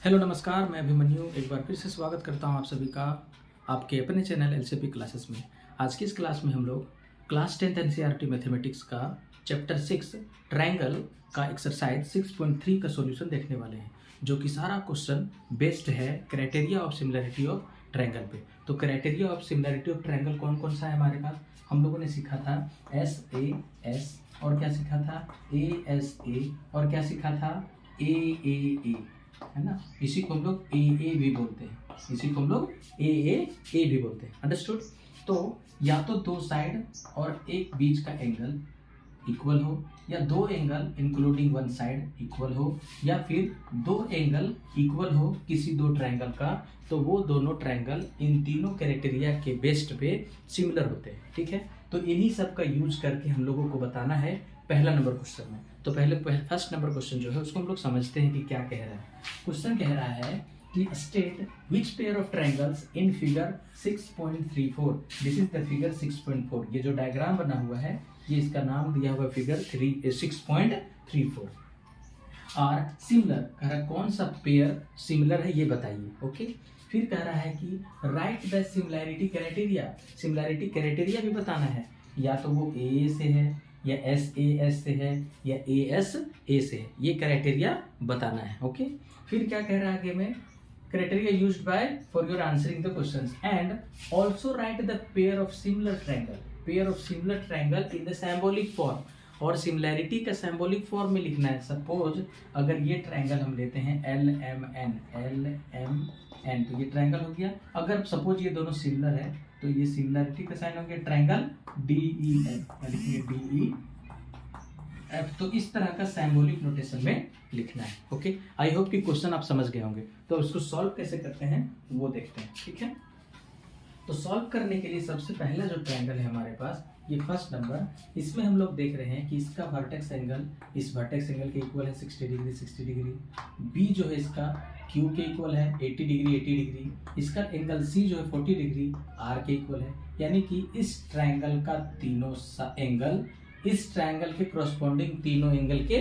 Hello नमस्कार, मैं अभिमन्यु एक बार फिर से स्वागत करता हूं आप सभी का आपके अपने चैनल एलसीपी क्लासेस में। आज की इस क्लास में हम लोग क्लास 10th एनसीईआरटी मैथमेटिक्स का चैप्टर 6 ट्रायंगल का एक्सरसाइज 6.3 का सॉल्यूशन देखने वाले हैं, जो कि सारा क्वेश्चन बेस्ड है criteria of similarity of triangle पे। तो criteria of similarity of triangle कौन कौन सा है हमारे पास? हम लोगों ने सीखा था एस ए एस, और क्या सीखा था ए एस ए, और क्या सीखा था ए, है ना। इसी को हम लोग ए भी बोलते हैं, इसी को हम लोग ए भी बोलते हैं। अंडरस्टूड? तो या तो दो साइड और एक बीच का एंगल इक्वल हो, या दो angle including one side equal हो, या फिर दो एंगल इक्वल हो किसी दो ट्रायंगल का, तो वो दोनों ट्रायंगल इन तीनों क्राइटेरिया के बेस्ड पे सिमिलर होते हैं। ठीक है, तो इन्हीं सब का यूज करके हम लोगों को बताना है पहला नंबर क्वेश्चन में। तो पहले फर्स्ट नंबर क्वेश्चन जो है उसको हम लोग समझते हैं कि क्या कह रहा है। क्वेश्चन कह रहा है कि state which pair of triangles in figure 6.34। This is the figure 6.4। ये जो डायग्राम बना हुआ है ये इसका नाम दिया हुआ फिगर 6.34 और सिमिलर। कह रहा है कौन सा पेयर सिमिलर है ये बताइए। ओके, फिर कह रहा है कि right the similarity criteria. Similarity criteria भी बताना है, या तो वो ए से है, या एस से है, या एस से है, ये क्राइटेरिया बताना है। ओके, फिर क्या कह रहा है आगे में, criteria used by for your answering the questions and also right the pair of similar triangle. Pair of similar triangle in the symbolic form, और सिमिलैरिटी का सिंबॉलिक फॉर्म में लिखना है। सपोज अगर ये ट्रायंगल हम लेते हैं एल एम एन, तो ये ट्रायंगल हो गया। अगर सपोज ये दोनों सिमिलर है तो ये सिमिलरिटी का साइन हो गया ट्रायंगल डी ई एफ, लिखेंगे डी ई एफ। तो इस तरह का सिंबॉलिक नोटेशन में लिखना है। ओके, आई होप कि क्वेश्चन आप समझ गए होंगे। तो इसको सॉल्व कैसे करते हैं वो देखते हैं। ठीक है, तो सॉल्व करने के लिए सबसे पहला जो ट्रायंगल है हमारे पास, ये फर्स्ट नंबर, इसमें हम लोग देख रहे हैं कि इसका वर्टेक्स एंगल इस वर्टेक्स एंगल के इक्वल है 60 डिग्री 60 डिग्री। बी जो है इसका क्यू के इक्वल है 80 डिग्री 80 डिग्री। इसका एंगल सी जो है 40 डिग्री आर के इक्वल है। यानी कि इस ट्रायंगल का तीनों एंगल इस ट्रायंगल के कोरस्पॉन्डिंग तीनों एंगल के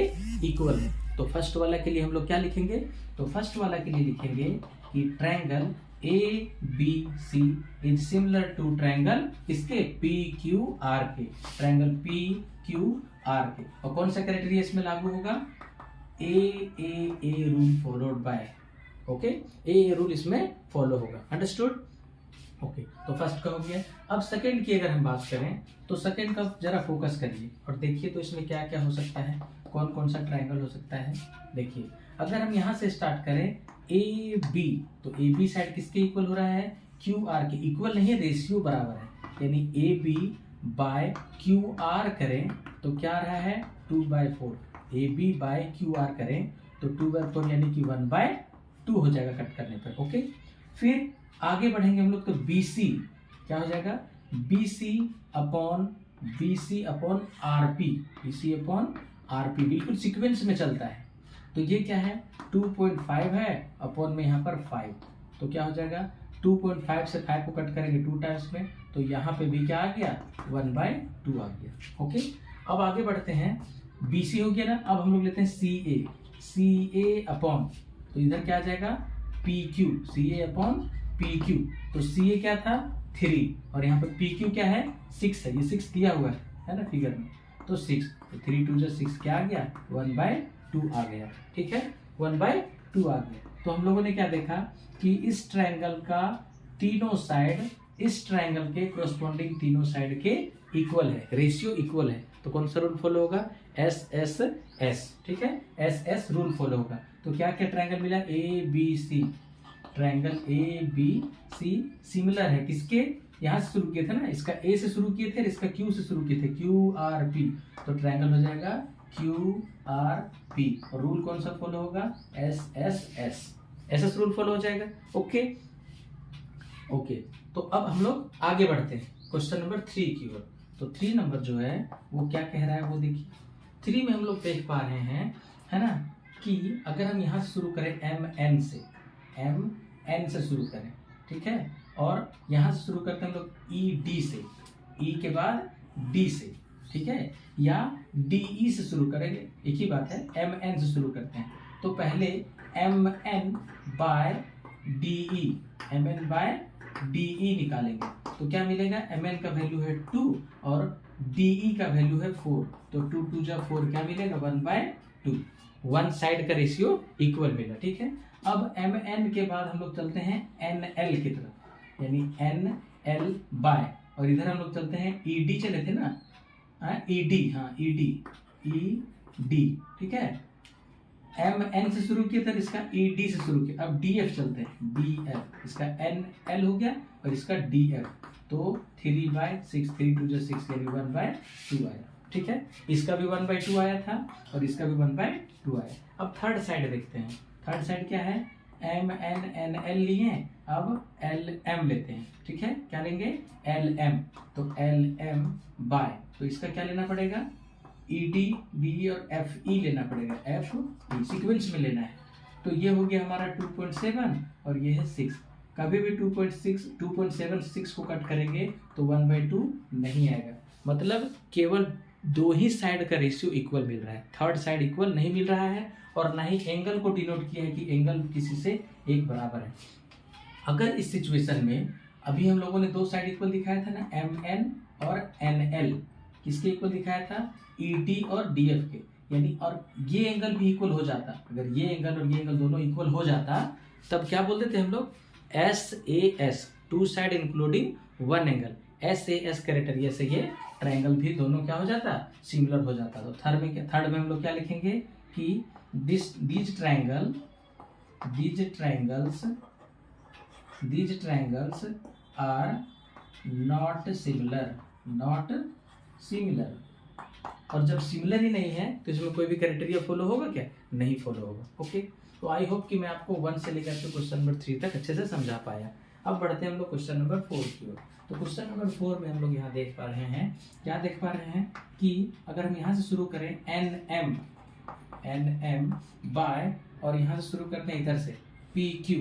इक्वल है। तो फर्स्ट वाला के लिए हम लोग क्या लिखेंगे? तो फर्स्ट वाला के लिए लिखेंगे कि triangle A B C is similar to triangle इसके पी क्यू आर के, ट्रायंगल पी क्यू आर के। और कौन सा क्राइटेरिया इसमें लागू होगा? A rule followed by. Okay, A rule इसमें फॉलो होगा। अंडरस्टूड? ओके, तो फर्स्ट का हो गया। अब सेकंड की अगर हम बात करें तो सेकंड का जरा फोकस करिए और देखिए तो इसमें क्या क्या हो सकता है, कौन कौन सा ट्रायंगल हो सकता है। देखिए अगर हम यहाँ से स्टार्ट करें ए बी, तो ए बी साइड किसके इक्वल हो रहा है? क्यू आर के इक्वल नहीं है, रेशियो बराबर है। यानी A B by Q R करें तो क्या रहा है 2/4। A B by Q R करें तो 2/4 यानी कि 1/2 हो जाएगा कट करने पर। ओके, फिर आगे बढ़ेंगे हम लोग तो बी सी क्या हो जाएगा? B C upon R P, B C upon R P बिल्कुल सीक्वेंस में चलता है। तो ये क्या है 2.5 है अपॉन में यहाँ पर 5, तो क्या हो जाएगा 2.5 से 5 को कट करेंगे 2 टाइम्स में, तो यहाँ पे भी क्या आ गया 1/2 आ गया। ओके, अब आगे बढ़ते हैं। BC हो गया ना, अब हम लोग लेते हैं CA अपॉन, तो इधर क्या आ जाएगा PQ, CA अपॉन PQ। तो CA क्या था 3 और यहाँ पर PQ क्या है 6 है, ये 6 दिया हुआ है ना फिगर में, तो 6, तो 3 2 6 क्या आ गया 1/2 आ गया। ठीक है, 1/2 आ गया। तो हम लोगों ने क्या देखा कि इस ट्रायंगल का तीनों साइड इस ट्रायंगल के कोरस्पॉन्डिंग तीनों साइड के इक्वल है, रेशियो इक्वल है। तो कौन सा रूल फॉलो होगा? एस। ठीक है, एस रूल फॉलो होगा। तो क्या क्या ट्रायंगल मिला? A B C, triangle A B C similar है किसके? यहाँ से शुरू किए थे ना, इसका ए से शुरू किए थे और इसका क्यू से शुरू किए थे, क्यू आर पी। तो ट्रायंगल हो जाएगा क्यू आर पी, और रूल कौन सा फॉलो होगा? एस रूल फॉलो हो जाएगा। ओके, तो अब हम लोग आगे बढ़ते हैं क्वेश्चन नंबर 3 की ओर। तो 3 नंबर जो है वो क्या कह रहा है वो देखिए। 3 में हम लोग देख पा रहे हैं, है ना, कि अगर हम यहाँ से शुरू करें एम एन से शुरू करें, ठीक है, और यहाँ से शुरू करते हैं हम लोग ई डी से, ई के बाद डी से, ठीक है, या डी ई से शुरू करेंगे, एक ही बात है, एम एन से शुरू करते हैं। तो पहले M N by D E, M N by D E निकालेंगे तो क्या मिलेगा, एम एन का वैल्यू है 2 और डी ई का वैल्यू है 4, तो 2 2 जा 4 क्या मिलेगा 1/2, वन साइड का रेशियो इक्वल मिला। ठीक है, अब एम एन के बाद हम लोग चलते हैं एन एल की तरफ, यानी एन एल बाय, और इधर हम लोग चलते हैं ई डी चले थे ना, ई डी, हाँ ई डी, ई डी। ठीक है, एम एन से शुरू किया था, इसका ई डी से शुरू किया, अब डी एफ चलते हैं, डी एफ, इसका एन एल हो गया और इसका डी एफ, तो 3/6, 3 2 जा 6 यानी 1/2 आया। ठीक है, इसका भी 1/2 आया था और इसका भी 1/2 आया। अब थर्ड साइड देखते हैं, थर्ड साइड क्या है, एम एन एन एल लिए, अब एल एम लेते हैं। ठीक है, क्या लेंगे, एल एम, तो एल एम बाय, तो इसका क्या लेना पड़ेगा, ई डी बी और एफ ई लेना पड़ेगा, एफ ई सीक्वेंस में लेना है। तो ये हो गया हमारा 2.7 और ये है 6, कभी भी 2.76 को कट करेंगे तो 1/2 नहीं आएगा, मतलब केवल दो ही साइड का रेशियो इक्वल मिल रहा है, थर्ड साइड इक्वल नहीं मिल रहा है, और ना ही एंगल को डिनोट किया है कि एंगल किसी से एक बराबर है। अगर इस सिचुएशन में अभी हम लोगों ने दो साइड इक्वल दिखाया था ना, एम एन और एन एल, किसके इक्वल दिखाया था, ई डी और डी एफ के, यानी और ये एंगल भी इक्वल हो जाता, अगर ये एंगल और ये एंगल दोनों इक्वल हो जाता तब क्या बोलते थे हम लोग, S A S, two side including one angle, S A S criteria से ये ट्रायंगल भी दोनों क्या हो जाता, सिमिलर हो जाता। तो थर्ड में हम लोग क्या लिखेंगे कि these triangles are not similar, और जब सिमिलर ही नहीं है तो इसमें कोई भी क्राइटेरिया फॉलो होगा क्या, नहीं फॉलो होगा। ओके, तो आई होप कि मैं आपको 1 से लेकर के क्वेश्चन नंबर 3 तक अच्छे से समझा पाया। अब बढ़ते हैं हम लोग क्वेश्चन नंबर 4 की ओर। तो क्वेश्चन नंबर 4 में हम लोग यहाँ देख पा रहे हैं, क्या देख पा रहे हैं कि अगर हम यहाँ से शुरू करें एन एम बाय, और यहाँ से शुरू करते हैं इधर से P Q,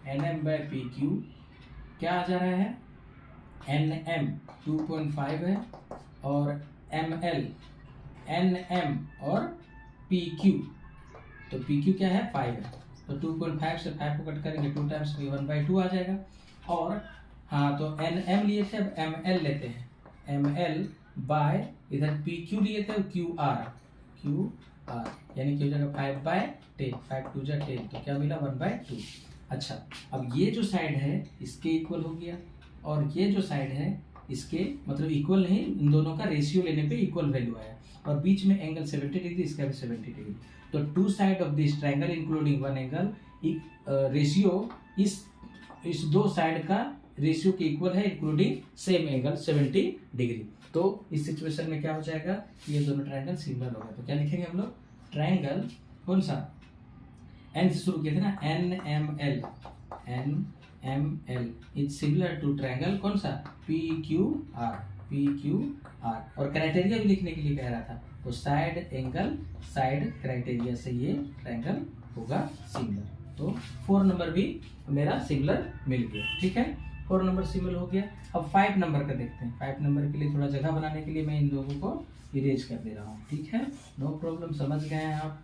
N M by P Q, क्या आ जा रहा है, एन एम 2.5 है और एम एल एन एम और पी क्यू, तो पी क्यू क्या है 5 है, तो 2.5 से 5 को कट करेंगे 2 टाइम्स 1/2 आ जाएगा। और हाँ, तो एन एम लिए थे, अब एम एल लेते हैं, एम एल बाय इधर पी क्यू लिए थे, क्यू आर यानी कि हो जाएगा 5/10, 5 2 जा 10, तो क्या मिला 1/2। अच्छा, अब ये जो साइड है इसके इक्वल हो गया, और ये जो साइड है इसके मतलब इक्वल नहीं, इन दोनों का रेशियो लेने पे इक्वल वैल्यू आया, और बीच में एंगल 70 डिग्री, इसका भी 70 डिग्री, तो two side of this triangle including one angle, ratio इस दो साइड का रेशियो के इक्वल है इंक्लूडिंग सेम एंगल 70 डिग्री। तो इस सिचुएशन में क्या हो जाएगा, ये दोनों ट्रायंगल सिमिलर हो गए। तो क्या लिखेंगे हम लोग, ट्रायंगल कौन सा, एन से शुरू किए थे ना, N M L is similar to triangle कौन सा, पी क्यू आर, और क्राइटेरिया भी लिखने के लिए कह रहा था, तो साइड क्राइटेरिया से ये ट्रायंगल होगा सिमिलर। तो 4 नंबर भी मेरा सिमिलर मिल गया। ठीक है, 4 नंबर सिमिलर हो गया। अब 5 नंबर का देखते हैं। 5 नंबर के लिए थोड़ा जगह बनाने के लिए मैं इन लोगों को इरेज कर दे रहा हूँ। ठीक है, नो प्रॉब्लम, समझ गए हैं आप।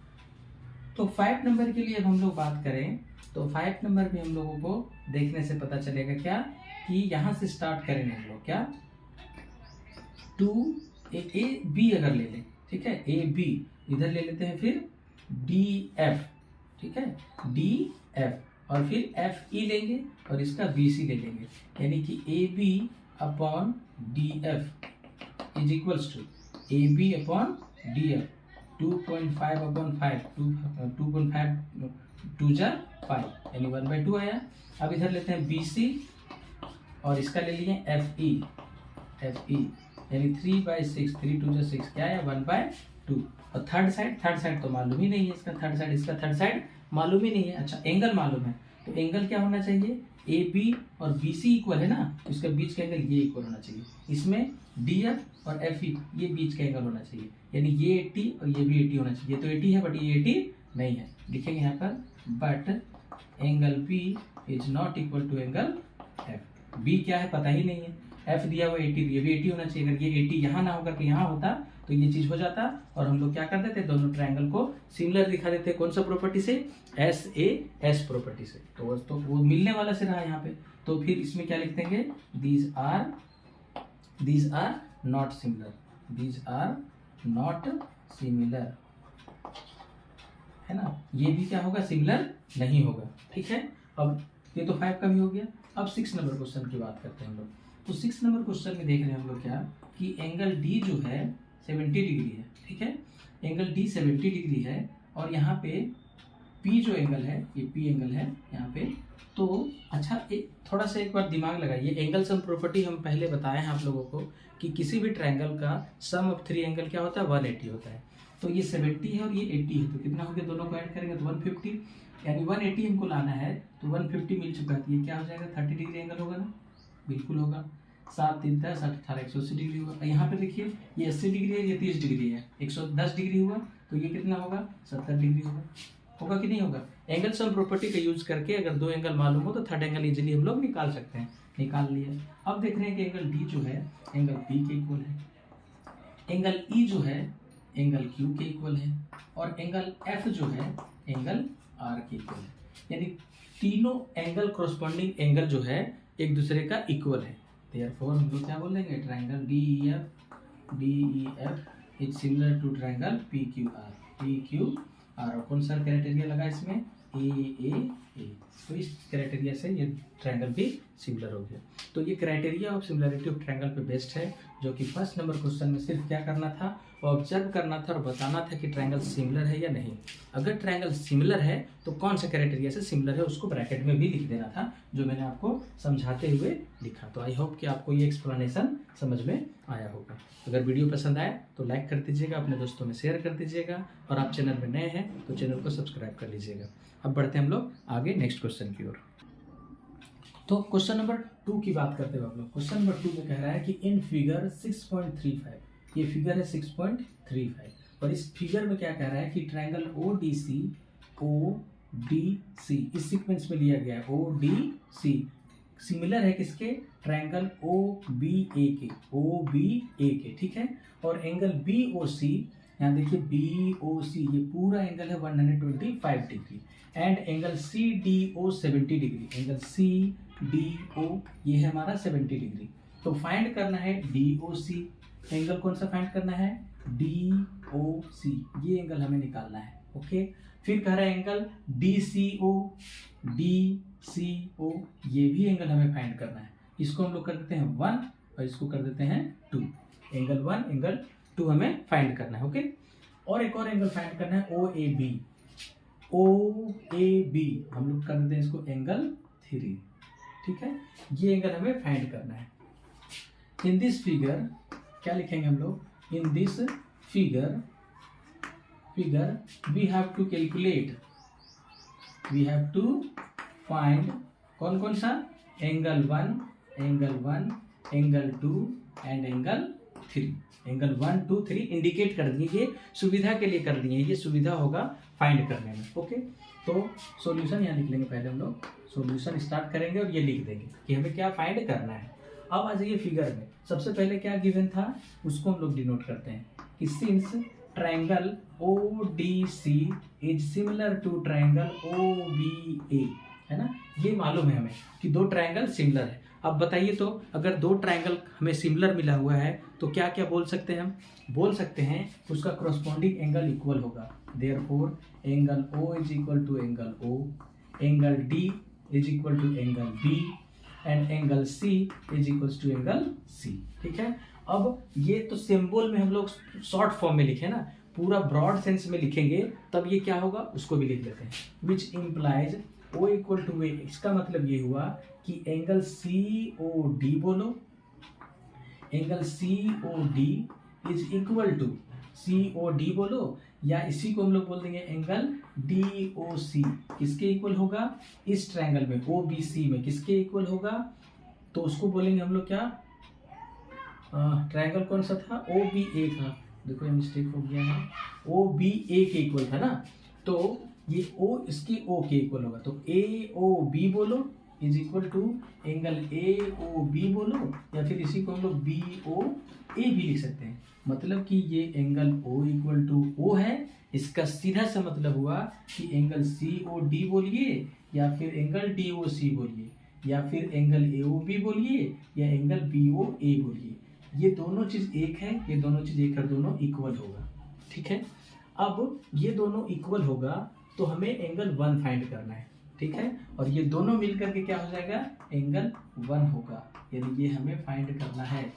तो 5 नंबर के लिए अब हम लोग बात करें तो 5 नंबर भी हम लोगों को देखने से पता चलेगा क्या, कि यहाँ से स्टार्ट करेंगे हम लोग, क्या 2 अगर ले लें, ठीक है, ए बी इधर ले लेते हैं, फिर डी एफ, ठीक है, डी एफ, और फिर एफ ई लेंगे और इसका बी सी ले लेंगे, यानी कि A B upon D F is equals to A B upon D F, 2.5 upon 5, 2.5 2 जा 5 यानी 1/2 आया। अब इधर लेते हैं बी सी और इसका ले लिए एफ ई यानी 3/6, 3 2 जा 6 क्या आया 1/2। और थर्ड साइड तो मालूम ही नहीं है, इसका थर्ड साइड मालूम ही नहीं है। अच्छा, एंगल मालूम है, तो एंगल क्या होना चाहिए, ए बी और बी सी इक्वल है ना, तो इसका बीच का एंगल ये इक्वल होना चाहिए। इसमें डी एफ और एफ ई ये बीच का एंगल होना चाहिए, यानी ये 80 और ये भी 80 होना चाहिए। ये तो 80 है बट ये 80 नहीं है, लिखेंगे यहाँ पर, but angle B is not equal to angle F. B क्या है पता ही नहीं है, एफ दिया हुआ 80, ये भी 80 होना चाहिए। अगर ये 80 यहाँ ना होकर के यहाँ होता तो ये चीज हो जाता और हम लोग क्या कर देते, दोनों ट्रायंगल को सिमिलर दिखा देते। कौन सा प्रॉपर्टी से, SAS प्रॉपर्टी से। तो वो मिलने वाला से रहा यहाँ पे, तो फिर इसमें क्या लिख देंगे, these are not similar, these are not similar, है ना। ये भी क्या होगा, सिमिलर नहीं होगा, ठीक है। अब ये तो 5 का भी हो गया। अब 6 नंबर क्वेश्चन की बात करते हैं हम लोग। तो 6 नंबर क्वेश्चन में देख रहे हैं हम लोग क्या, कि एंगल डी जो है 70 डिग्री है, ठीक है। एंगल डी 70 डिग्री है और यहाँ पे पी जो एंगल है, ये पी एंगल है यहाँ पे। तो अच्छा, थोड़ा सा एक बार दिमाग लगाइए। एंगल सम प्रॉपर्टी हम पहले बताए हैं आप लोगों को कि किसी भी ट्रायंगल का सम ऑफ 3 एंगल क्या होता है, 180 होता है। तो ये 70 है और ये 80 है, तो कितना हो गया, दोनों को ऐड करेंगे तो 150, यानी 180 हमको लाना है, तो 150 मिल चुका है, तो ये क्या हो जाएगा, 30 डिग्री एंगल होगा ना, बिल्कुल होगा। 7 3 10 18 180 डिग्री होगा। यहाँ पे देखिए ये 80 डिग्री है, ये 30 डिग्री है, 110 डिग्री हुआ, तो ये कितना होगा, 70 डिग्री होगा। होगा कि नहीं होगा। एंगल सम प्रॉपर्टी का यूज करके अगर 2 एंगल मालूम हो तो थर्ड एंगल इजीली हम लोग निकाल सकते हैं। निकाल लिया। अब देख रहे हैं कि एंगल डी जो है एंगल पी के इक्वल है, एंगल ई जो है एंगल क्यू के इक्वल है, और एंगल एफ जो है एंगल आर के इक्वल है। यानी तीनों एंगल कॉरस्पॉन्डिंग एंगल जो है एक दूसरे का इक्वल है। देयरफॉर हम लोग क्या बोल देंगे, triangle DEF is similar to triangle PQR। और कौन सा क्राइटेरिया लगा इसमें, AAA। तो इस क्राइटेरिया से ये ट्रायंगल भी सिमिलर हो गया। तो ये criteria of similarity of triangle पे बेस्ड है, जो कि फर्स्ट नंबर क्वेश्चन में सिर्फ क्या करना था, ऑब्जर्व करना था और बताना था कि ट्रायंगल सिमिलर है या नहीं। अगर ट्रायंगल सिमिलर है तो कौन सा क्राइटेरिया से सिमिलर है उसको ब्रैकेट में भी लिख देना था, जो मैंने आपको समझाते हुए लिखा। तो आई होप कि आपको ये एक्सप्लेनेशन समझ में आया होगा। अगर वीडियो पसंद आए तो लाइक कर दीजिएगा, अपने दोस्तों में शेयर कर दीजिएगा, और आप चैनल में नए हैं तो चैनल को सब्सक्राइब कर लीजिएगा। अब बढ़ते हैं हम लोग आगे नेक्स्ट क्वेश्चन की ओर। तो क्वेश्चन नंबर 2 की बात करते हुए हम लोग, क्वेश्चन नंबर 2 में कह रहा है कि इन फिगर 6.35, ये फिगर है 6.35, और इस फिगर में क्या कह रहा है कि ट्रायंगल ODC इस सीक्वेंस में लिया गया है। ODC सिमिलर है किसके, ट्रायंगल OBA के, ठीक है। और एंगल BOC, यहाँ देखिए BOC ये पूरा एंगल है 125 degree, and angle CDO 70 degree, angle CDO ये है हमारा 70 डिग्री। तो फाइंड करना है DOC, एंगल कौन सा फाइंड करना है, DOC, ये एंगल हमें निकालना है, ओके। फिर कह रहा है एंगल DCO, ये भी एंगल हमें फाइंड करना है। इसको हम लोग कर देते हैं 1 और इसको कर देते हैं 2, एंगल 1 एंगल 2 हमें फाइंड करना है, ओके। और एक और एंगल फाइंड करना है OAB हम लोग कर देते हैं इसको एंगल 3, ठीक है। ये एंगल हमें फाइंड करना है। इन दिस फिगर क्या लिखेंगे हम लोग, in this figure we have to calculate, we have to find कौन सा, angle 1 angle 2 and angle 3। Angle 1 2 3 indicate कर दिए, ये सुविधा के लिए कर दिए, ये सुविधा होगा फाइंड करने में, ओके। तो सॉल्यूशन यहाँ लिख लेंगे, पहले हम लोग सॉल्यूशन स्टार्ट करेंगे और ये लिख देंगे कि हमें क्या फाइंड करना है। अब आ जाइए फिगर में, सबसे पहले क्या गिवन था उसको हम लोग डिनोट करते हैं कि since triangle ODC is similar to triangle OBA, है ना। ये मालूम है हमें कि 2 ट्रायंगल सिमिलर है। अब बताइए, तो अगर 2 ट्रायंगल हमें सिमिलर मिला हुआ है तो क्या क्या बोल सकते हैं, हम बोल सकते हैं उसका कॉरस्पॉन्डिंग एंगल इक्वल होगा। Therefore angle O is equal to angle O, angle D is equal to angle B, and angle C is equal to angle C, ठीक है। अब ये तो सिंबल में हम लोग शॉर्ट फॉर्म में लिखे ना, पूरा ब्रॉड सेंस में लिखेंगे तब ये क्या होगा उसको भी लिख लेते हैं, which implies O equal to A। इसका मतलब ये हुआ कि एंगल COD बोलो, angle COD is equal to COD बोलो, या इसी को हम लोग बोल देंगे एंगल DOC किसके इक्वल होगा, इस ट्रायंगल में OBC में किसके इक्वल होगा, तो उसको बोलेंगे हम लोग क्या, ट्रायंगल कौन सा था, OBA था। देखो ये मिस्टेक हो गया है, OBA के इक्वल था ना, तो ये O इसकी O के इक्वल होगा, तो AOB बोलो is equal to angle A O B बोलो, या फिर इसी को हम लोग बी ओ ए भी लिख सकते हैं। मतलब कि ये angle O equal to O है, इसका सीधा सा मतलब हुआ कि एंगल सी ओ डी बोलिए, या फिर एंगल डी ओ सी बोलिए, या फिर एंगल ए ओ बी बोलिए, या एंगल बी ओ ए बोलिए, ये दोनों चीज एक है, ये दोनों चीज एक है, दोनों इक्वल होगा। ठीक है, अब ये दोनों इक्वल होगा तो हमें एंगल 1 फाइंड करना है। ठीक है, और ये दोनों मिलकर के क्या हो जाएगा, एंगल 1 होगा, यानी ये हमें फाइंड करना है।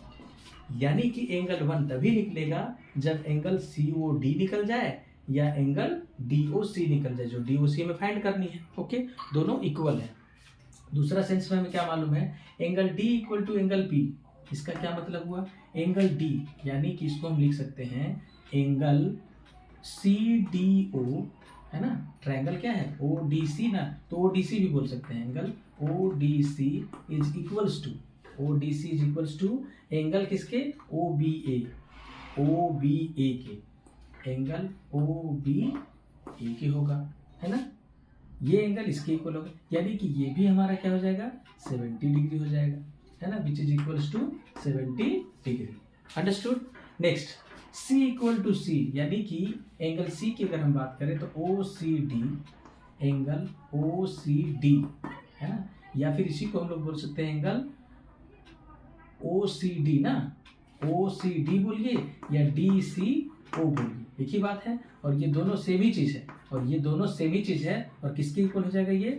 यानी कि एंगल 1 तभी निकलेगा जब एंगल सी ओ डी निकल जाए या एंगल डी ओ सी निकल जाए, जो डी ओ सी हमें फाइंड करनी है। ओके, दोनों इक्वल है। दूसरा सेंस में हमें क्या मालूम है, angle D equal to angle B. इसका क्या मतलब हुआ, एंगल डी यानी कि इसको हम लिख सकते हैं एंगल सी डी ओ, है ना, ट्रायंगल क्या है ओ डी सी ना, तो ओ डी सी भी बोल सकते हैं। Angle O D C is equals to, O D C is equals to angle किसके, ओ बी ए, ओ बी ए के, एंगल ओ बी ए के होगा, है ना। ये एंगल इसके इक्वल होगा, यानी कि ये भी हमारा क्या हो जाएगा 70 डिग्री हो जाएगा, है ना, which is equals to 70 degree. Understood. Next C equal to C, यानी कि एंगल C की अगर हम बात करें तो O C D, angle O C D, है ना, या फिर इसी को हम लोग बोल सकते हैं एंगल ओ सी डी ना, ओ सी डी बोलिए या डी सी ओ बोलिए, एक ही बात है। और ये दोनों सेम ही चीज है, और ये दोनों सेम ही चीज है, और किसके इक्वल हो जाएगा ये,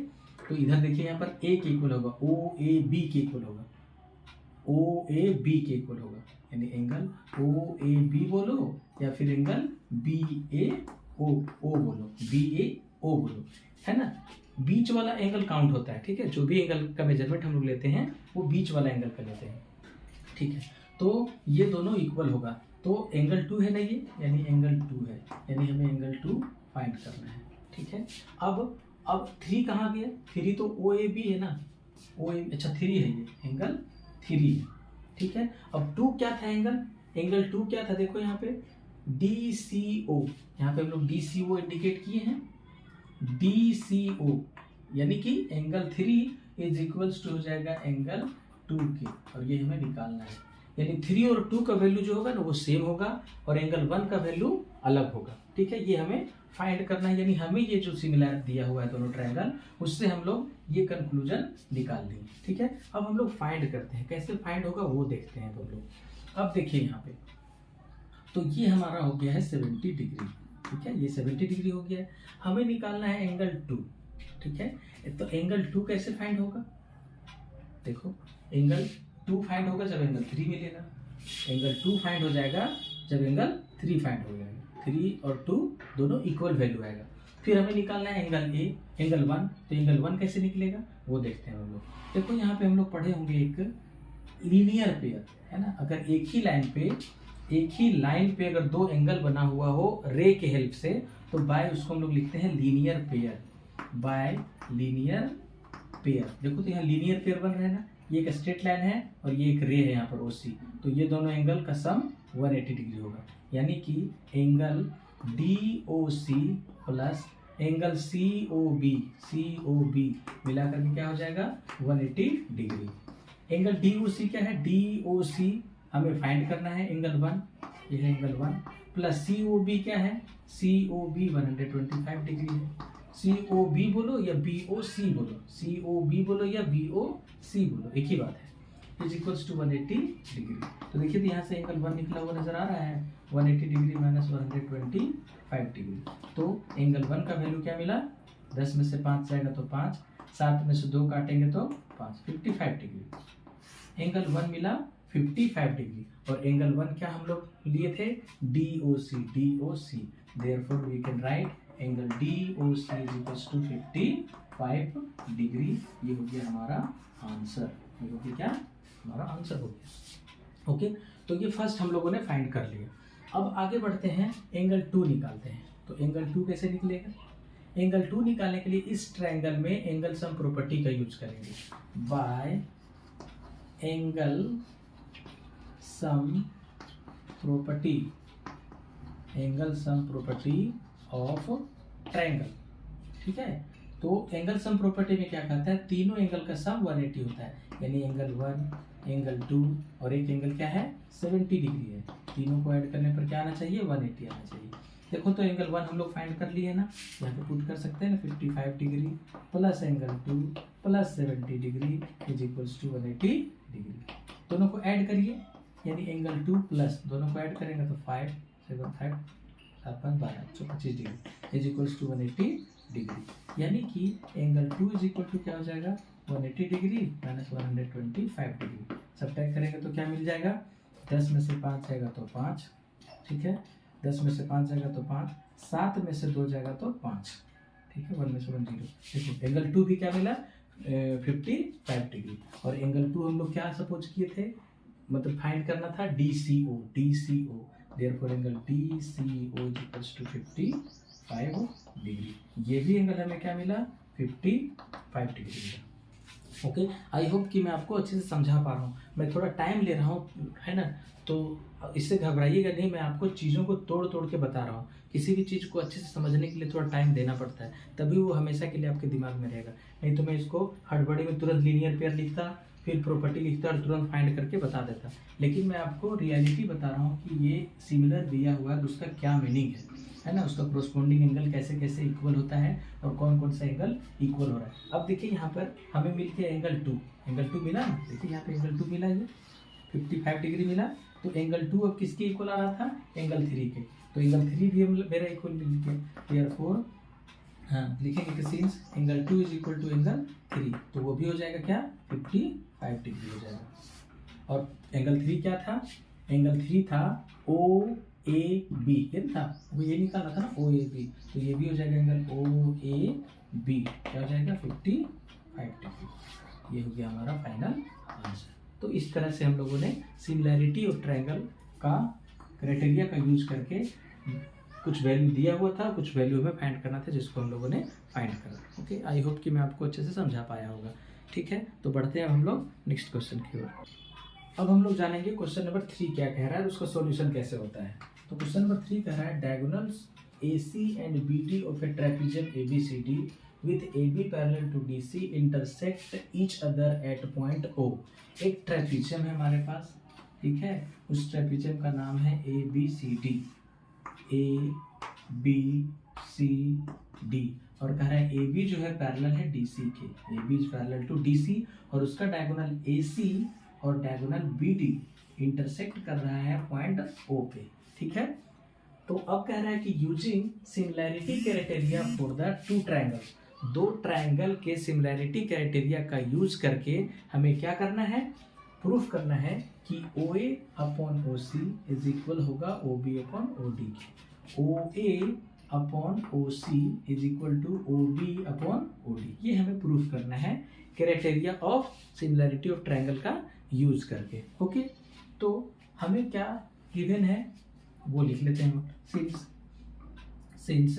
तो इधर देखिए यहाँ पर ए के इक्वल होगा, ओ ए बी के इक्वल होगा, ओ ए बी के इक्वल होगा, यानी एंगल ओ ए बी बोलो या फिर एंगल बी ए ओ बोलो, बी ए ओ बोलो, है ना। बीच वाला एंगल काउंट होता है, ठीक है, जो भी एंगल का मेजरमेंट हम लोग लेते हैं वो बीच वाला एंगल का लेते हैं। ठीक है, तो ये दोनों इक्वल होगा, तो एंगल 2 है ना ये, यानी एंगल 2 है, यानी हमें एंगल 2 फाइंड करना है। ठीक है, अब 3 कहाँ गया, 3 तो ओ ए बी है ना, ओ ए, अच्छा 3 है ये, एंगल 3 है। ठीक है, अब 2 क्या था, एंगल 2 क्या था, देखो यहाँ पे डी सी ओ, यहाँ पे हम लोग डी सी ओ इंडिकेट किए हैं, डी सी ओ, यानी कि एंगल 3 इज इक्वल्स टू हो जाएगा एंगल 2 के, और ये हमें निकालना है। यानी 3 और 2 का वैल्यू जो होगा ना वो सेम होगा, और एंगल 1 का वैल्यू अलग होगा। ठीक है, ये हमें फाइंड करना है, यानी हमें ये जो सिमिलर दिया हुआ है दोनों ट्रायंगल, उससे हम लोग ये कंक्लूजन निकाल लेंगे। ठीक है, अब हम लोग फाइंड करते हैं, कैसे फाइंड होगा वो देखते हैं हम लोग। अब देखिए यहाँ पे, तो ये हमारा हो गया है 70 डिग्री। ठीक है, ये 70 डिग्री हो गया है, हमें निकालना है एंगल 2। ठीक है, तो एंगल 2 कैसे फाइंड होगा, देखो एंगल 2 फाइंड होगा जब एंगल 3 मिलेगा, एंगल 2 फाइंड हो जाएगा जब एंगल 3 फाइंड हो जाएगा, 3 और 2 दोनों इक्वल वैल्यू आएगा। फिर हमें निकालना है एंगल ए, एंगल 1, तो एंगल 1 कैसे निकलेगा वो देखते हैं हम लोग। देखो यहाँ पे हम लोग पढ़े होंगे एक लीनियर पेयर, है ना, अगर एक ही लाइन पे अगर 2 एंगल बना हुआ हो रे के हेल्प से, तो बाय उसको हम लोग लिखते हैं linear pair, bye linear pair. देखो तो यहाँ लीनियर पेयर बन रहा है ना, ये एक स्ट्रेट लाइन है और ये एक रे है यहाँ पर ओसी, तो ये दोनों एंगल का सम 180 डिग्री होगा, यानी कि angle D O C plus angle C O B मिला करके क्या हो जाएगा 180 degree. Angle D O C क्या है, डी ओ सी हमें फाइंड करना है एंगल 1, ये है एंगल 1, प्लस सी ओ बी क्या है, सी ओ बी 125 डिग्री है, सी ओ बी बोलो या बी ओ सी बोलो, सी ओ बी बोलो या बी ओ सी बोलो, एक ही बात है, इज इक्वल्स टू 180 डिग्री। तो देखिए तो यहाँ से एंगल 1 निकला हुआ नजर आ रहा है, 180 डिग्री माइनस 125 डिग्री, तो एंगल 1 का वैल्यू क्या मिला, 10 में से 5 जाएगा तो 5, 7 में से 2 काटेंगे तो 5, 55 डिग्री। एंगल 1 मिला 55 डिग्री, और एंगल 1 क्या हम लोग लिए थे, D O C, therefore we can write angle D O C is equals to 55 degree. ये हो गया हमारा आंसर, ये हो गया क्या, हमारा आंसर हो गया। ओके, तो ये फर्स्ट हम लोगों ने फाइंड कर लिया। अब आगे बढ़ते हैं, एंगल 2 निकालते हैं। तो एंगल 2 कैसे निकलेगा, एंगल 2 निकालने के लिए इस ट्रायंगल में एंगल सम प्रॉपर्टी का यूज करेंगे, bye angle sum property, angle sum property of triangle. ठीक है, तो एंगल सम प्रॉपर्टी में क्या कहता है, तीनों एंगल का सम 180 होता है, यानी एंगल 1, एंगल 2 और एक एंगल क्या है 70 डिग्री है। तीनों को ऐड करने पर क्या आना चाहिए, 180 आना चाहिए। देखो तो एंगल 1 हम लोग फाइंड कर लिए ना, यहाँ पे पुट कर सकते हैं ना, 55 degree plus angle 2 plus 70 degree is equals to 180 degree. दोनों को ऐड करिए, यानी एंगल 2 प्लस दोनों को ऐड करेंगे तो 5 7 5 7 5 12 125 degree is equals to 180 degree. यानी कि एंगल 2 इज इक्वल टू क्या हो जाएगा, 180 डिग्री माइनस 125 डिग्री। सब्ट्रैक्ट करेंगे तो क्या मिल जाएगा, 10 में से 5 जाएगा तो 5, ठीक है, 10 में से 5 जाएगा तो 5, 7 में से 2 जाएगा तो 5, ठीक है, 1 में से 1 0। देखो एंगल 2 भी क्या मिला 55 डिग्री, और एंगल 2 हम लोग क्या सपोज किए थे, मतलब फाइंड करना था DCO, therefore angle DCO is equals to 55 degree. ये भी एंगल हमें क्या मिला 55 डिग्री मिला। ओके, आई होप कि मैं आपको अच्छे से समझा पा रहा हूँ। मैं थोड़ा टाइम ले रहा हूँ, है ना, तो इससे घबराइएगा नहीं, मैं आपको चीज़ों को तोड़ तोड़ के बता रहा हूँ। किसी भी चीज़ को अच्छे से समझने के लिए थोड़ा टाइम देना पड़ता है, तभी वो हमेशा के लिए आपके दिमाग में रहेगा। नहीं तो मैं इसको हड़बड़ी में तुरंत लीनियर पेयर लिखता, फिर प्रॉपर्टी लिखता और तुरंत फाइंड करके बता देता। लेकिन मैं आपको रियलिटी बता रहा हूँ कि ये सिमिलर दिया हुआ है तो उसका क्या मीनिंग है ना, उसका कोरोस्पोंडिंग एंगल कैसे कैसे इक्वल होता है और कौन कौन सा एंगल इक्वल हो रहा है। अब देखिए यहाँ पर हमें मिल गया एंगल 2 मिला ना, देखिए यहाँ पे एंगल 2 मिला, ये 55 डिग्री मिला। तो एंगल 2 अब किसके इक्वल आ रहा था, एंगल 3 के, तो एंगल 3 भी मेरा इक्वल मिल गया। देयरफॉर हाँ लिखेंगे कि since angle 2 is equal to angle 3, तो वो भी हो जाएगा क्या 55 डिग्री हो जाएगा। और एंगल 3 क्या था, एंगल 3 था OAB, ये था वो, ये निकाला था ना OAB, तो ये भी हो जाएगा एंगल OAB, क्या हो जाएगा 55 डिग्री। ये हो गया हमारा फाइनल आंसर। तो इस तरह से हम लोगों ने सिमिलैरिटी ऑफ ट्रायंगल का क्राइटेरिया का यूज करके कुछ वैल्यू दिया हुआ था, कुछ वैल्यू हमें फाइंड करना था, जिसको हम लोगों ने फाइंड करा। ओके, आई होप कि मैं आपको अच्छे से समझा पाया होगा। ठीक है, तो बढ़ते हैं हम लोग नेक्स्ट क्वेश्चन की ओर। अब हम लोग जानेंगे क्वेश्चन नंबर 3 क्या कह रहा है, उसका सॉल्यूशन कैसे होता है। तो क्वेश्चन नंबर 3 कह रहा है diagonals AC and BD of a trapezium ABCD with AB parallel to DC intersect each other at point O। एक ट्रेपेजियम है हमारे पास, ठीक है, उस ट्रेपेजियम का नाम है ABCD, और कह रहा है AB जो है पैरेलल है DC के, AB is parallel to DC, और उसका डायगोनल AC और डायगोनल BD इंटरसेक्ट कर रहा है पॉइंट O पे। ठीक है, तो अब कह रहा है कि using similarity criteria for the two triangles, दो ट्रायंगल के सिमिलैरिटी क्राइटेरिया का यूज करके हमें क्या करना है, प्रूफ करना है कि OA upon OC is equal होगा OB upon OD, OA upon OC is equal to OB upon OD। ये हमें प्रूफ करना है criteria of similarity of triangle का यूज करके। ओके, तो हमें क्या गिवन है वो लिख लेते हैं। Since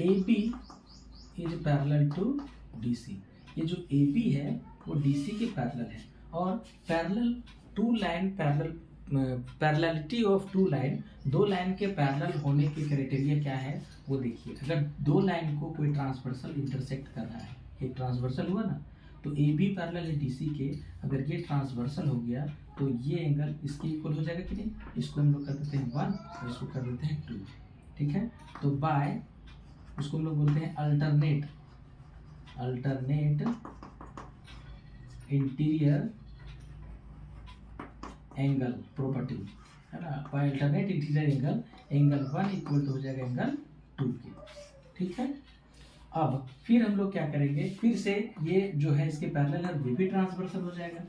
AB is parallel to DC, ये जो AB है वो DC के पैरेलल है, और parallel two line parallelity of two line, दो लाइन के पैरेलल होने के क्राइटेरिया क्या है वो देखिए। अगर दो लाइन को कोई ट्रांसवर्सल इंटरसेक्ट कर रहा है, एक ट्रांसवर्सल हुआ ना, तो AB पैरेलल है DC के, अगर ये ट्रांसवर्सल हो गया तो ये एंगल इसके इक्वल हो जाएगा कि नहीं, इसको हम लोग कर देते हैं 1 और इसको कर देते हैं 2। ठीक है, तो बाय उसको हम लोग बोलते हैं अल्टरनेट इंटीरियर एंगल प्रॉपर्टी, है ना, by alternate interior angle 1 equal to हो जाएगा एंगल 2 के। ठीक है, अब फिर हम लोग क्या करेंगे, फिर से ये जो है इसके पैरेलल है, ये भी ट्रांसवर्सल हो जाएगा,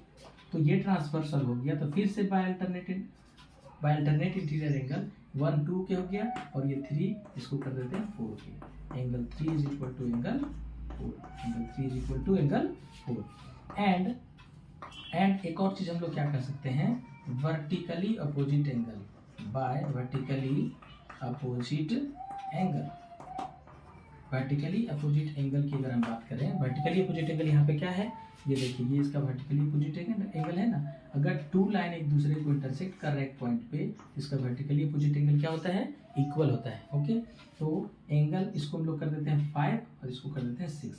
तो ये ट्रांसवर्सल हो गया, तो फिर से बाय अल्टरनेट इंटीरियर एंगल 1 2 के हो गया, और ये 3 इसको कर देते हैं 4 के, angle 3 is equal to angle 4, angle 3 is equal to angle 4। And एक और चीज हम लोग क्या कर सकते हैं, vertically opposite angle by vertically opposite angle की अगर हम बात करें, वर्टिकली अपोजिट एंगल यहाँ पे क्या है, ये देखिए, ये इसका वर्टिकली अपोजिट एंगल है ना। अगर टू लाइन एक दूसरे को इंटरसेक्ट कर रहे हैं एक पॉइंट पे, इसका वर्टिकली अपोजिट एंगल क्या होता है, इक्वल होता है। ओके, तो एंगल इसको हम लोग कर देते हैं 5 और इसको कर देते हैं 6,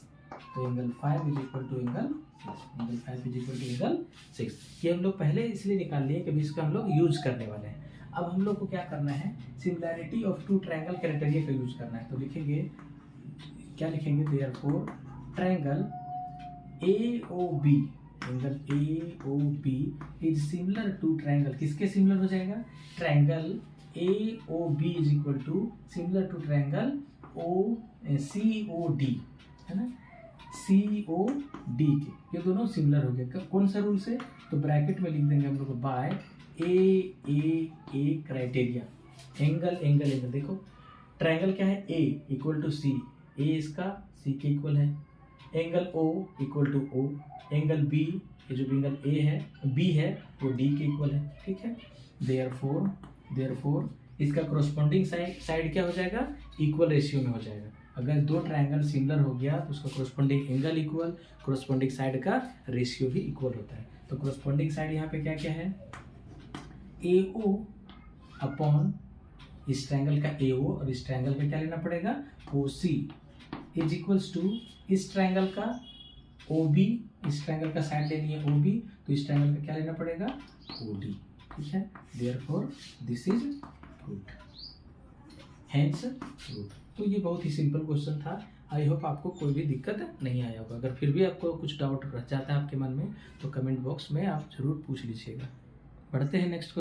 तो angle 5 is equal to angle 6, angle 5 is equal to angle 6। ये हम लोग पहले इसलिए निकाल लिए कि इसका हम लोग यूज करने वाले हैं। अब हम लोग को क्या करना है, similarity of two triangle criteria का यूज करना है। तो लिखेंगे, क्या लिखेंगे, therefore triangle AOB, angle AOB is similar to triangle, किसके सिमिलर हो जाएगा, triangle AOB is equal to similar to triangle COD, है ना, COD के, ये दोनों सिमिलर हो गए। कौन सा रूल से, तो ब्रैकेट में लिख देंगे हम लोग by a criteria, angle angle angle. देखो ट्रायंगल क्या है, A equal to C, A इसका C के इक्वल है, angle O equal to O, angle B, ये जो एंगल A है B है वो D के इक्वल है, ठीक है। देयरफॉर इसका कोरस्पोंडिंग साइड क्या हो जाएगा, इक्वल रेशियो में हो जाएगा। अगर दो ट्रायंगल सिमिलर हो गया तो उसका corresponding angle equal, corresponding side का रेशियो भी इक्वल होता है। तो कोरस्पोंडिंग साइड यहाँ पे क्या क्या है, AO अपॉन इस ट्रायंगल का AO और इस ट्रायंगल का क्या लेना पड़ेगा, OC इज इक्वल्स टू इस ट्रायंगल का OB, इस ट्रायंगल का साइड लेनी है OB, तो इस ट्रायंगल का क्या लेना पड़ेगा, OD, ठीक है। Therefore this is proved, hence proved. तो ये बहुत ही सिंपल क्वेश्चन था। आई होप आपको कोई भी दिक्कत नहीं आया होगा। अगर फिर भी आपको कुछ डाउट रह जाता है आपके मन में तो कमेंट बॉक्स में आप जरूर पूछ लीजिएगा। बढ़ते हैं नेक्स्ट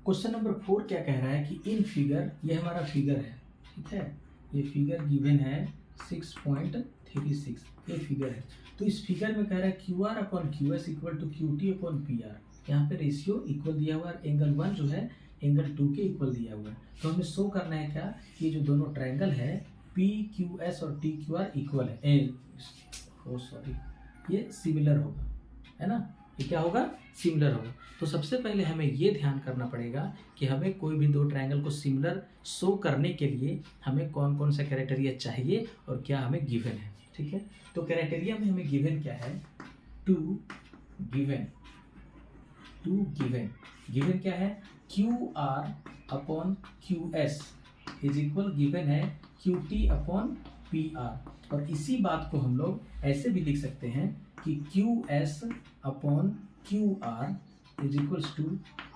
क्वेश्चन नंबर 4। क्या कह रहा है कि इन फिगर, ये हमारा फिगर है, ठीक है, ये फिगर गिवन है 6.36, ये फिगर है। तो इस फिगर में कह रहा है QR upon QS equal to QT upon PR, यहाँ पे रेशियो इक्वल दिया हुआ है, एंगल 1 जो है एंगल 2 के इक्वल दिया हुआ है। तो हमें शो करना है क्या, कि जो दोनों ट्रायंगल है PQS और TQR इक्वल है, ये सिमिलर होगा, है ना, ये क्या होगा, सिमिलर होगा। तो सबसे पहले हमें ये ध्यान करना पड़ेगा कि हमें कोई भी दो ट्रायंगल को सिमिलर शो करने के लिए हमें कौन कौन सा क्राइटेरिया चाहिए और क्या हमें गिवन है, ठीक है। तो क्राइटेरिया में हमें गिवन क्या है, टू गिवन क्या है, QR upon QS is equal given है QT अपॉन PR। और इसी बात को हम लोग ऐसे भी लिख सकते हैं कि QS upon QR is equals to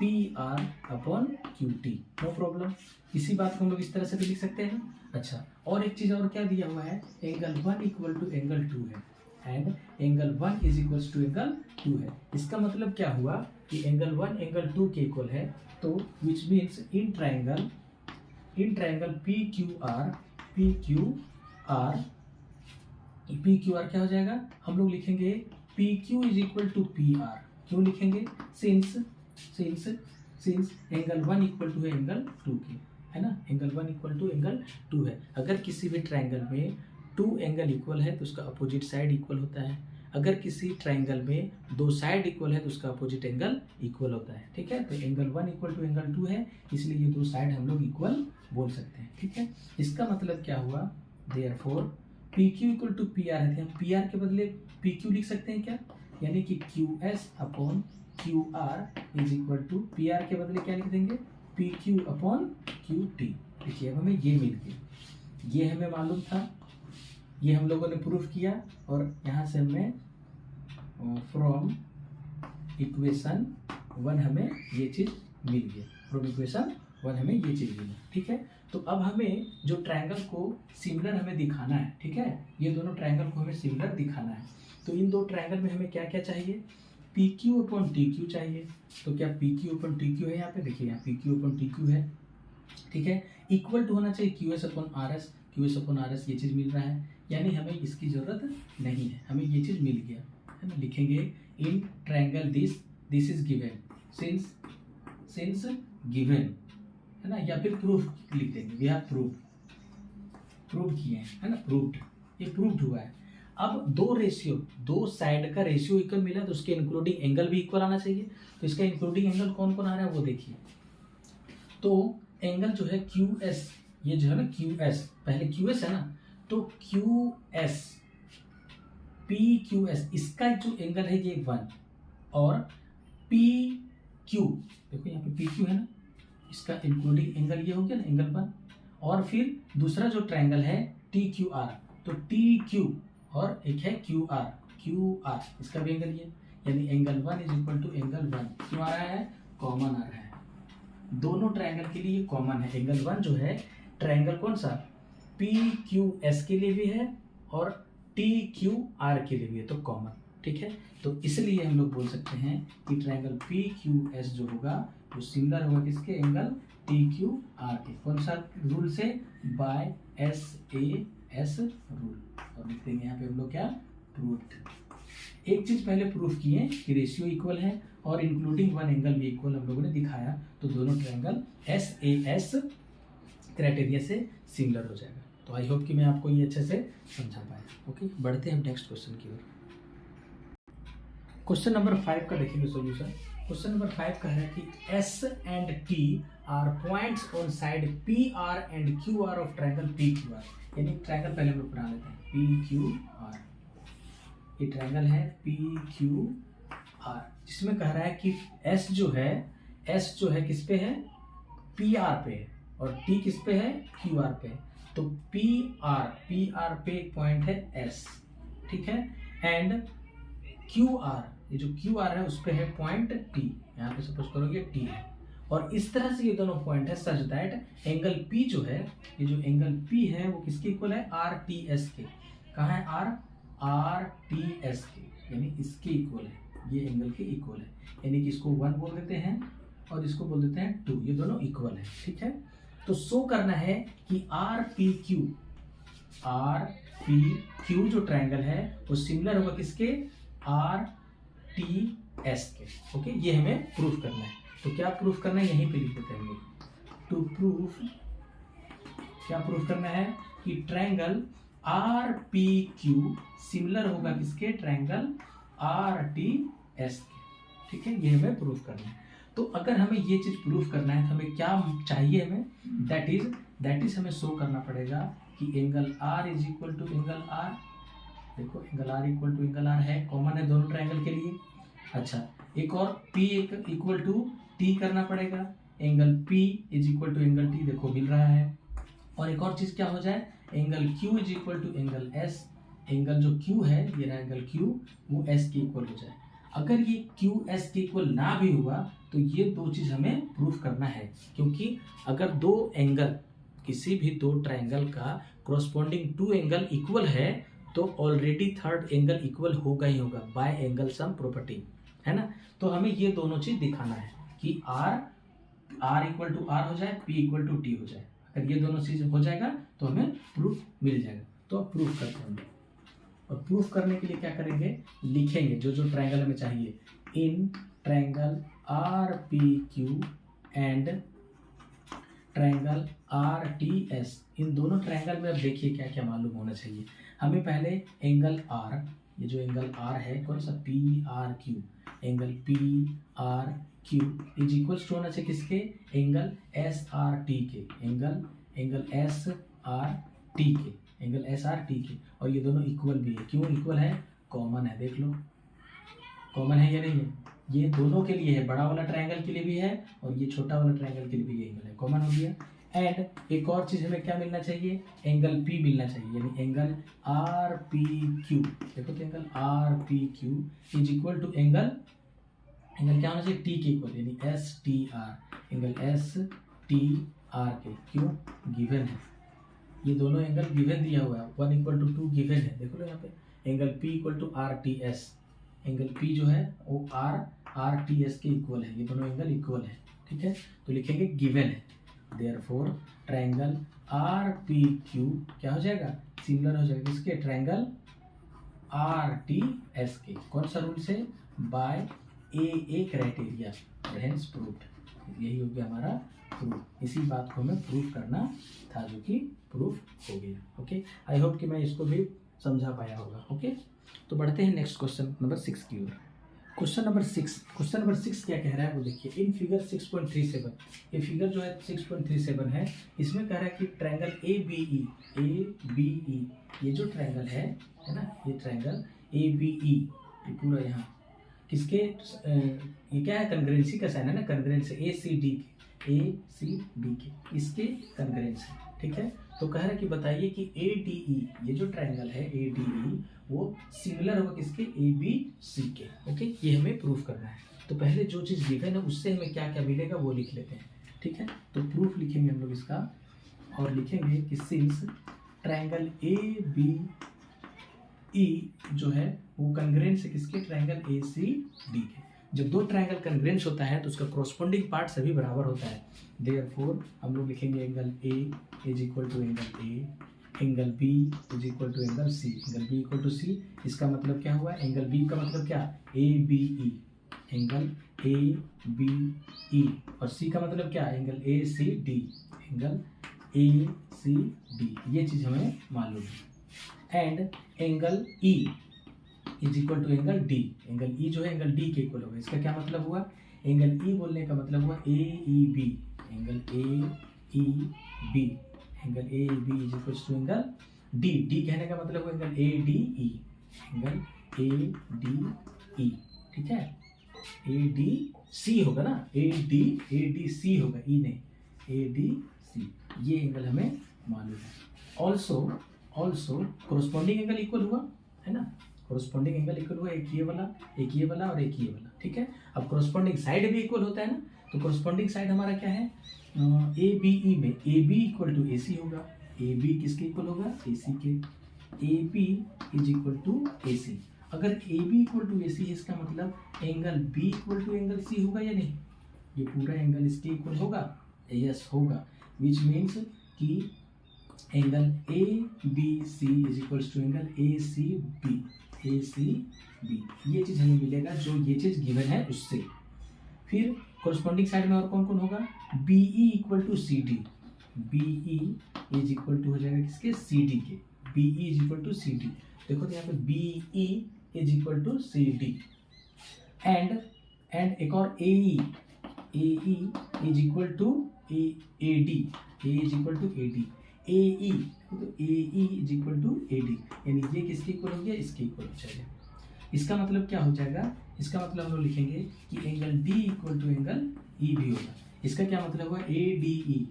PR upon QT, no problem. इसी बात को हम लोग इस तरह से भी लिख सकते हैं। अच्छा, और एक चीज और क्या दिया हुआ है, एंगल 1 इक्वल टू एंगल 2 है, and angle 1 is equals to angle 2 है। इसका मतलब क्या हुआ कि एंगल 1 एंगल 2 के इक्वल है, तो which means in triangle PQR क्या हो जाएगा, हम लोग लिखेंगे PQ is equal to PR। क्यों लिखेंगे, सिंस एंगल 1 इक्वल टू है एंगल 2 के, है ना, एंगल 1 इक्वल टू एंगल 2 है। अगर किसी भी ट्रायंगल में 2 एंगल इक्वल है तो उसका अपोजिट साइड इक्वल होता है। अगर किसी ट्रायंगल में 2 साइड इक्वल है तो उसका अपोजिट एंगल इक्वल होता है, ठीक है। तो एंगल 1 इक्वल टू एंगल 2 है, इसलिए ये 2 साइड हम लोग इक्वल बोल सकते हैं, ठीक है। इसका मतलब क्या हुआ, therefore PQ equal to PR है, हम PR के बदले PQ लिख सकते हैं क्या, यानी कि QS upon QR is equal to PR के बदले क्या लिख देंगे, PQ अपॉन QT। देखिए अब हमें ये मिल गया, ये हमें मालूम था, ये हम लोगों ने प्रूफ किया, और यहाँ से हमें फ्रॉम इक्वेशन 1 हमें ये चीज़ मिल गई, फ्रॉम इक्वेशन 1 हमें ये चीज़ मिली, ठीक है। तो अब हमें जो ट्रायंगल को सिमिलर हमें दिखाना है, ठीक है, ये दोनों ट्रायंगल को हमें सिमिलर दिखाना है। तो इन दो ट्रायंगल में हमें क्या क्या चाहिए, PQ अपॉन TQ चाहिए। तो क्या PQ अपॉन TQ है, यहाँ पे देखिए, यहाँ PQ अपॉन TQ है, ठीक है। इक्वल टू होना चाहिए QS अपॉन RS, ये चीज़ मिल रहा है, यानी हमें इसकी ज़रूरत नहीं है, हमें ये चीज़ मिल गया, है ना। लिखेंगे in triangle this is given, since given, है ना, या फिर प्रूफ लिख देंगे, वी हैव प्रूव किए हैं, है ना, प्रूव्ड, ये प्रूव्ड हुआ है। अब दो साइड का रेशियो इक्वल मिला तो उसके इंक्लूडिंग एंगल भी इक्वल आना चाहिए। तो इसका इंक्लूडिंग एंगल कौन कौन आ रहा है वो देखिए। तो एंगल जो है QS, ये जो है ना QS, पहले QS है ना, तो QS PQS, इसका जो एंगल है ये 1, और PQ, देखो यहाँ पे PQ है ना, इसका इंक्लूडिंग एंगल ये हो गया ना, एंगल 1। और फिर दूसरा जो ट्रायंगल है TQR, तो TQ और एक है क्यू आर, इसका भी एंगल ये, यानी angle 1 is equal to angle 1 क्यों आ रहा है, कॉमन आ रहा है, दोनों ट्रायंगल के लिए कॉमन है। एंगल 1 जो है ट्रायंगल कौन सा, पी क्यू एस के लिए भी है और टी क्यू आर के लिए भी है, तो कॉमन, ठीक है। तो इसलिए हम लोग बोल सकते हैं कि ट्रायंगल पी क्यू एस जो होगा वो सिमिलर होगा किसके, एंगल टी क्यू आर के, कौन सा रूल से, by S A S rule, और लिख देंगे यहाँ पे हम लोग क्या, प्रूव्ड। एक चीज पहले प्रूफ किए कि रेशियो इक्वल है और इंक्लूडिंग वन एंगल भी इक्वल हम लोगों ने दिखाया, तो दोनों triangle S A S criteria से सिमिलर हो जाएगा। तो आई होप कि मैं आपको ये अच्छे से समझा पाया। ओके, बढ़ते हैं हम नेक्स्ट क्वेश्चन की ओर। क्वेश्चन नंबर 5 का देखेंगे सॉल्यूशन। क्वेश्चन नंबर 5 का है कि S and T R points on side P R and Q R of triangle P Q are, यानी ट्रायंगल पहले हम लोग बना लेते हैं, पी क्यू आर, ये ट्रायंगल है पी क्यू आर, जिसमें कह रहा है कि एस जो है किस पे है, पी आर पे है, और टी किस पे है, क्यू आर पे है। तो पी आर पे एक पॉइंट है एस, ठीक है, एंड क्यू आर, ये जो क्यू आर है उस पे है पॉइंट टी, यहाँ पे सपोज करोगे टी है, और इस तरह से ये दोनों पॉइंट है सच दैट एंगल पी जो है, ये जो एंगल पी है वो किसके इक्वल है, आर टी एस के, कहाँ है आर टी एस के, यानी इसके इक्वल है, ये एंगल के इक्वल है, यानी कि इसको 1 बोल देते हैं और इसको बोल देते हैं 2, ये दोनों इक्वल है, ठीक है। तो शो करना है कि आर पी क्यू जो ट्रायंगल है वो सिमिलर होगा किसके, आर टी एस के, ओके, ये हमें प्रूफ करना है। तो क्या प्रूफ करना है, यहीं पे लिख देते हैं हम लोग, टू प्रूफ, क्या प्रूफ करना है कि triangle R P Q similar होगा किसके, ट्रायंगल आर टी एस के, ठीक है, ये हमें प्रूफ करना है। तो अगर हमें ये चीज प्रूफ करना है तो हमें क्या चाहिए, हमें दैट इज हमें शो करना पड़ेगा कि angle R is equal to angle R, देखो angle R equal to angle R है, कॉमन है दोनों ट्रायंगल के लिए। अच्छा, एक और पी इक्वल टू टी करना पड़ेगा, angle P is equal to angle T, देखो मिल रहा है। और एक और चीज क्या हो जाए, angle Q is equal to angle S, angle जो क्यू है, ये रहा एंगल क्यू, वो एस के इक्वल हो जाए। अगर ये क्यू एस के इक्वल ना भी हुआ तो ये दो चीज हमें प्रूफ करना है, क्योंकि अगर दो एंगल, किसी भी दो ट्रायंगल का कोरस्पॉन्डिंग 2 एंगल इक्वल है तो ऑलरेडी थर्ड एंगल इक्वल होगा ही होगा बाय एंगल सम प्रॉपर्टी, है ना। तो हमें ये दोनों चीज दिखाना है कि आर इक्वल टू आर हो जाए, पी इक्वल टू टी हो जाए। अगर ये दोनों चीज हो जाएगा तो हमें प्रूफ मिल जाएगा। तो प्रूफ करते हैं, और प्रूफ करने के लिए क्या करेंगे, लिखेंगे जो जो ट्रायंगल हमें चाहिए, इन triangle R P Q and triangle R T S, इन दोनों ट्रायंगल में अब देखिए क्या क्या मालूम होना चाहिए हमें। पहले एंगल आर, ये जो एंगल आर है कौन सा, P R Q, angle P R Q is equals to होना चाहिए किसके, एंगल एस आर टी के, एंगल एस आर टी के, एंगल एस आर टी के, और ये दोनों इक्वल भी है। क्यों इक्वल है, कॉमन है, देख लो कॉमन है या नहीं है, ये दोनों के लिए है, बड़ा वाला ट्रायंगल के लिए भी है और ये छोटा वाला ट्रायंगल के लिए भी ये एंगल है, कॉमन हो गया। एंड एक और चीज हमें क्या मिलना चाहिए, एंगल पी मिलना चाहिए, यानी एंगल आर पी क्यू, देखो तो angle R P Q is equal to angle क्या होना चाहिए, टी के इक्वल, यानी S T R, angle S T R के, क्यों गिवन है, ये दोनों एंगल गिवन दिया हुआ है, 1 इक्वल टू 2 गिवन है, देखो ना यहाँ पे angle P equal to R T S, angle P जो है वो आर टी एस के इक्वल है, ये दोनों एंगल इक्वल है, ठीक है। तो लिखेंगे गिवन है, therefore triangle R P Q क्या हो जाएगा, सिमिलर हो जाएगा इसके ट्रायंगल आर टी एस के, कौन सा रूल से, bye a criteria, hence proved, यही हो गया हमारा प्रूफ। इसी बात को हमें प्रूफ करना था जो कि प्रूफ हो गया। ओके, आई होप कि मैं इसको भी समझा पाया होगा। ओके, तो बढ़ते हैं नेक्स्ट क्वेश्चन नंबर 6 की ओर। क्वेश्चन नंबर 6 क्या कह रहा है वो देखिए, इन फिगर 6.37, ये फिगर जो है 6.37 है, इसमें कह रहा है कि ट्रायंगल ए बी ई, ये जो ट्रायंगल है ना, ये ट्रायंगल ए बी ई, ये पूरा यहाँ किसके, ये क्या है, कंग्रेंसी का साइन है ना, कंग्रेंस ए सी डी के, इसके कंग्रेंस है, ठीक है। तो कह रहा है कि बताइए कि ए डी ई, ये जो ट्रायंगल है ए डी ई वो सिमिलर होगा किसके, ए बी सी के। ओके, ये हमें प्रूफ करना है। तो पहले जो चीज़ गिवन है उससे हमें क्या क्या मिलेगा वो लिख लेते हैं, ठीक है। तो प्रूफ लिखेंगे हम लोग इसका, और लिखेंगे कि since triangle A B E जो है वो कंग्रेंस है किसके, ट्रायंगल ए सी डी के। जब दो ट्रायंगल कंग्रेंस होता है तो उसका कॉरस्पॉन्डिंग पार्ट सभी बराबर होता है। देयरफॉर हम लोग लिखेंगे angle A is equal to angle A, angle B is equal to angle C, angle B equal to C. इसका मतलब क्या हुआ, एंगल बी का मतलब क्या, A B E, angle A B E, और सी का मतलब क्या, angle A C D, angle A C D. ये चीज़ हमें मालूम है। And angle E is equal to angle D, angle E जो है एंगल डी के इक्वल होगा। इसका क्या मतलब हुआ, एंगल ई बोलने का मतलब हुआ A E B, angle A E B, angle A B is equal to angle D, D कहने का मतलब हुआ angle A D E, angle A D E, ठीक है। ए डी सी होगा ना, ए डी सी होगा, ई नहीं, ए डी सी। ये एंगल हमें मालूम है। ऑल्सो कोरस्पॉन्डिंग एंगल इक्वल हुआ है ना, कोरस्पॉन्डिंग एंगल इक्वल हुआ, एक ये वाला और एक ये वाला, ठीक है। अब कोरस्पॉन्डिंग साइड भी इक्वल होता है ना, तो कोरस्पॉन्डिंग साइड हमारा क्या है, ए बी ई में A B equal to A C होगा, ए बी किसके इक्वल होगा, ए सी के, A B is equal to A C. अगर A B equal to A C है इसका मतलब angle B equal to angle C होगा या नहीं, ये पूरा एंगल इसके इक्वल होगा, यस होगा, विच मीन्स कि angle A B C is equal to angle A C B, A C B. ये चीज़ हमें मिलेगा जो ये चीज़ गिवन है उससे। फिर कोरस्पॉन्डिंग साइड में और कौन कौन होगा, B E equal to C D, B E is equal to हो जाएगा किसके, सी डी के, B E is equal to C D. देखो तो यहाँ पे B E is equal to C D. And एक और A E is equal to A D, A is equal to A D, A E, तो A E is equal to A D, यानी ये किसके इक्वल हो गया, इसके equal हो जाएगा। इसका मतलब क्या हो जाएगा, इसका मतलब हम लोग लिखेंगे कि angle D equal to angle E भी होगा। इसका क्या मतलब हुआ, ए डी ई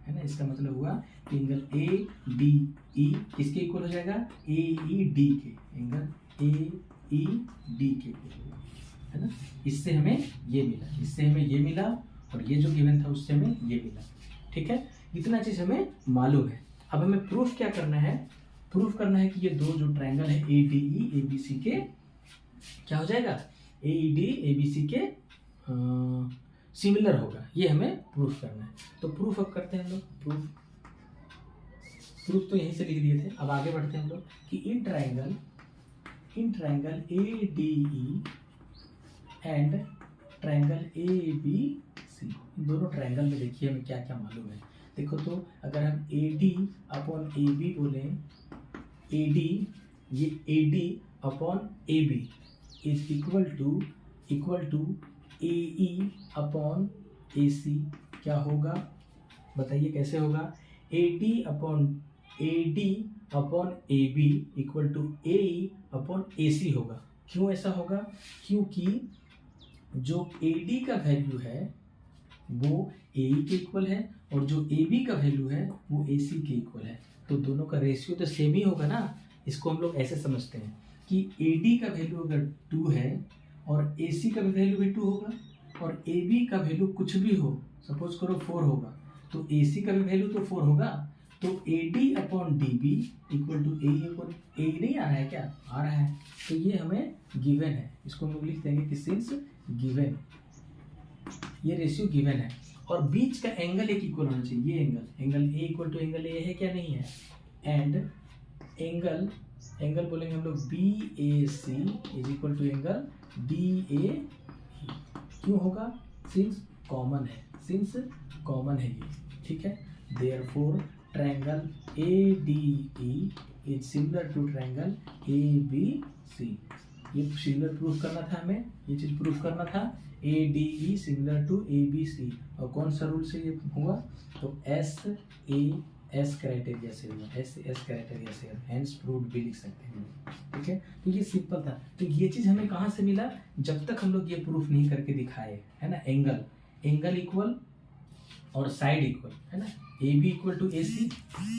है ना, इसका मतलब हुआ कि एंगल ए डी ई किसके इक्वल हो जाएगा, ए ई डी के, एंगल ए ई डी के है ना। इससे हमें ये मिला, इससे हमें ये मिला, और ये जो गिवन था उससे हमें ये मिला, ठीक है। इतना चीज़ हमें मालूम है। अब हमें प्रूफ क्या करना है, प्रूफ करना है कि ये दो जो ट्रायंगल है ए डी ई ए बी सी के क्या हो जाएगा, ए डी ए बी सी के सिमिलर होगा, ये हमें प्रूफ करना है। तो प्रूफ अब करते हैं हम लोग। प्रूफ तो यहीं से लिख दिए थे, अब आगे बढ़ते हैं हम लोग कि in triangle A D E and triangle A B C, दोनों ट्रायंगल में देखिए हमें क्या क्या मालूम है। देखो तो अगर हम A D upon A B बोले, ए डी, ये A D upon A B is equal to A E upon A C, क्या होगा बताइए कैसे होगा, A D upon A B equal to A E upon A C होगा। क्यों ऐसा होगा, क्योंकि जो ए डी का वैल्यू है वो ए ई के इक्वल है, और जो ए बी का वैल्यू है वो ए सी के इक्वल है, तो दोनों का रेशियो तो सेम ही होगा ना। इसको हम लोग ऐसे समझते हैं कि ए डी का वैल्यू अगर 2 है और ए सी का वैल्यू भी 2 होगा, और ए बी का वैल्यू कुछ भी हो, सपोज करो 4 होगा, तो ए सी का भी वैल्यू तो 4 होगा, तो A D upon D B equal to A नहीं आ रहा है क्या, आ रहा है, तो ये हमें गिवन है। इसको हम लोग लिख देंगे कि सिंस गिवन, ये रेशियो गिवन है, और बीच का एंगल एक इक्वल होना चाहिए। ये angle A equal to angle A है क्या, नहीं है। एंड एंगल बोलेंगे हम लोग B A C is equal to angle D A, क्यों होगा, सिंस कॉमन है ये, ठीक है। Therefore triangle A D E is similar to triangle A B C. ये सिमिलर प्रूफ करना था हमें, ये चीज़ प्रूफ करना था, A D E similar to A B C, और कौन सा रूल से ये हुआ, तो एस क्राइटेरिया से हुआ, एस क्राइटेरिया से, हेंस प्रूव्ड भी लिख सकते हैं, ठीक है। तो ये सिंपल था। तो ये चीज़ हमें कहाँ से मिला, जब तक हम लोग ये प्रूफ नहीं करके दिखाए, है ना। एंगल इक्वल और साइड इक्वल, है ना, A B equal to A C,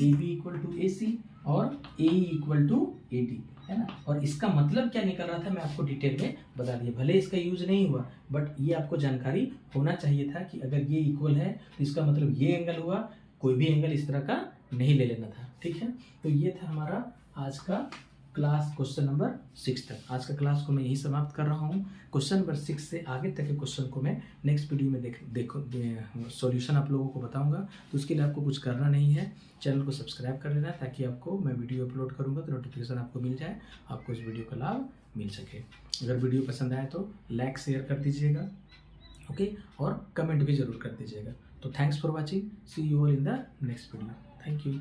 A B equal to A C, और A equal to A D, है ना। और इसका मतलब क्या निकल रहा था मैं आपको डिटेल में बता दिया, भले इसका यूज नहीं हुआ बट ये आपको जानकारी होना चाहिए था कि अगर ये इक्वल है तो इसका मतलब ये एंगल हुआ, कोई भी एंगल इस तरह का नहीं ले लेना था। ठीक है, तो ये था हमारा आज का क्लास क्वेश्चन नंबर 6 तक। आज का क्लास को मैं यही समाप्त कर रहा हूँ। क्वेश्चन नंबर 6 से आगे तक के क्वेश्चन को मैं नेक्स्ट वीडियो में सॉल्यूशन आप लोगों को बताऊंगा। तो उसके लिए आपको कुछ करना नहीं है, चैनल को सब्सक्राइब कर लेना ताकि आपको मैं वीडियो अपलोड करूँगा तो नोटिफिकेशन आपको मिल जाए, आपको इस वीडियो का लाभ मिल सके। अगर वीडियो पसंद आए तो लाइक शेयर कर दीजिएगा, ओके, और कमेंट भी ज़रूर कर दीजिएगा। तो thanks for watching, see you all in the next video. Thank you.